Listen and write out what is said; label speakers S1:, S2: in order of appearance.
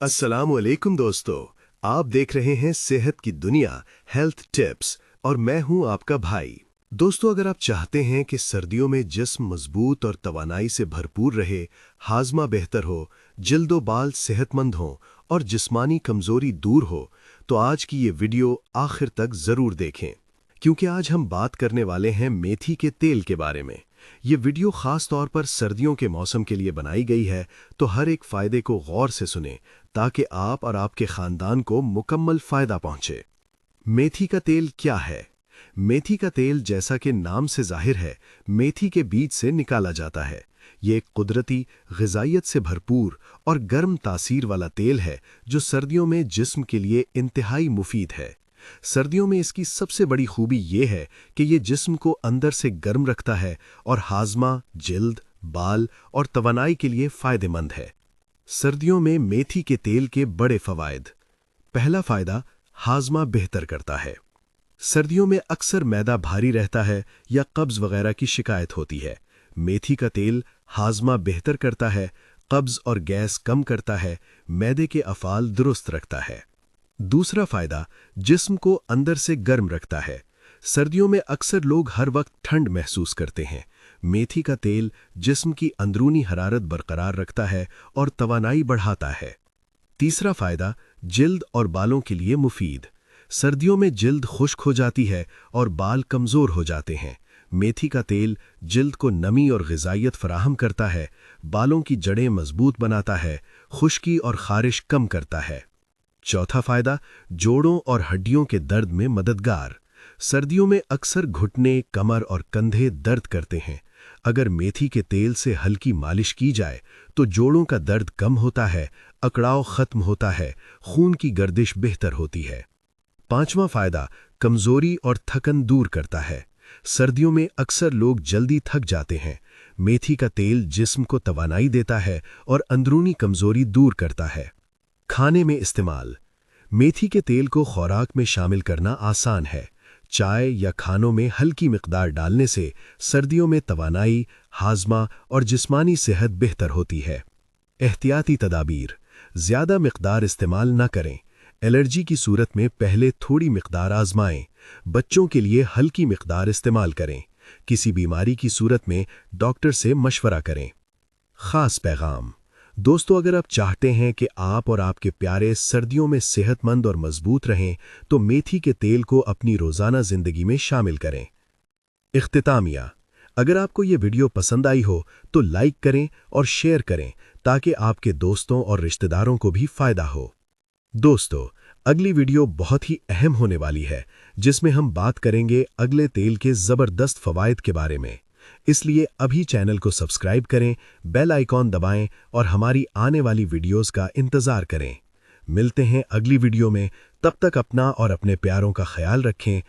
S1: अस्सलाम वालेकुम दोस्तों। आप देख रहे हैं सेहत की दुनिया हेल्थ टिप्स और मैं हूं आपका भाई। दोस्तों, अगर आप चाहते हैं कि सर्दियों में जिस्म मजबूत और तवानाई से भरपूर रहे, हाजमा बेहतर हो, जिल्दो बाल सेहतमंद हों और जिस्मानी कमजोरी दूर हो, तो आज की ये वीडियो आखिर तक जरूर देखें, क्योंकि आज हम बात करने वाले हैं मेथी के तेल के बारे में। ये वीडियो खास तौर पर सर्दियों के मौसम के लिए बनाई गई है, तो हर एक फायदे को गौर से सुनें ताकि आप और आपके खानदान को मुकम्मल फायदा पहुंचे। मेथी का तेल क्या है? मेथी का तेल, जैसा कि नाम से जाहिर है, मेथी के बीज से निकाला जाता है। ये एक कुदरती, ग़िज़ाइयत से भरपूर और गर्म तासीर वाला तेल है जो सर्दियों में जिस्म के लिए इंतहाई मुफीद है। सर्दियों में इसकी सबसे बड़ी खूबी ये है कि ये जिस्म को अंदर से गर्म रखता है और हाजमा, जिल्द, बाल और तवानाई के लिए फ़ायदेमंद है। सर्दियों में मेथी के तेल के बड़े फ़वाइद। पहला फ़ायदा, हाजमा बेहतर करता है। सर्दियों में अक्सर मैदा भारी रहता है या कब्ज़ वगैरह की शिकायत होती है। मेथी का तेल हाजमा बेहतर करता है, कब्ज़ और गैस कम करता है, मैदे के अफ़ाल दुरुस्त रखता है। दूसरा फ़ायदा, जिस्म को अंदर से गर्म रखता है। सर्दियों में अक्सर लोग हर वक्त ठंड महसूस करते हैं। मेथी का तेल जिस्म की अंदरूनी हरारत बरकरार रखता है और तवानाई बढ़ाता है। तीसरा फ़ायदा, जिल्द और बालों के लिए मुफीद। सर्दियों में जिल्द खुश्क हो जाती है और बाल कमज़ोर हो जाते हैं। मेथी का तेल जिल्द को नमी और ग़िज़ाइयत फराहम करता है, बालों की जड़ें मजबूत बनाता है, खुश्की और ख़ारिश कम करता है। चौथा फ़ायदा, जोड़ों और हड्डियों के दर्द में मददगार। सर्दियों में अक्सर घुटने, कमर और कंधे दर्द करते हैं। अगर मेथी के तेल से हल्की मालिश की जाए तो जोड़ों का दर्द कम होता है, अकड़ाव खत्म होता है, खून की गर्दिश बेहतर होती है। पांचवा फ़ायदा, कमज़ोरी और थकन दूर करता है। सर्दियों में अक्सर लोग जल्दी थक जाते हैं। मेथी का तेल जिस्म को तवानाई देता है और अंदरूनी कमज़ोरी दूर करता है। खाने में इस्तेमाल। मेथी के तेल को खुराक में शामिल करना आसान है। चाय या खानों में हल्की मिकदार डालने से सर्दियों में तवानाई, हाजमा और जिस्मानी सेहत बेहतर होती है। एहतियाती तदाबीर। ज़्यादा मिकदार इस्तेमाल न करें। एलर्जी की सूरत में पहले थोड़ी मिकदार आजमाएं। बच्चों के लिए हल्की मिकदार इस्तेमाल करें। किसी बीमारी की सूरत में डॉक्टर से मशवरा करें। ख़ास पैगाम। दोस्तों, अगर आप चाहते हैं कि आप और आपके प्यारे सर्दियों में सेहतमंद और मजबूत रहें, तो मेथी के तेल को अपनी रोज़ाना ज़िंदगी में शामिल करें। इख्तितामिया। अगर आपको ये वीडियो पसंद आई हो तो लाइक करें और शेयर करें ताकि आपके दोस्तों और रिश्तेदारों को भी फ़ायदा हो। दोस्तों, अगली वीडियो बहुत ही अहम होने वाली है, जिसमें हम बात करेंगे अगले तेल के ज़बरदस्त फ़वाइद के बारे में। इसलिए अभी चैनल को सब्सक्राइब करें, बेल आइकॉन दबाएं और हमारी आने वाली वीडियोस का इंतज़ार करें। मिलते हैं अगली वीडियो में। तब तक अपना और अपने प्यारों का ख्याल रखें।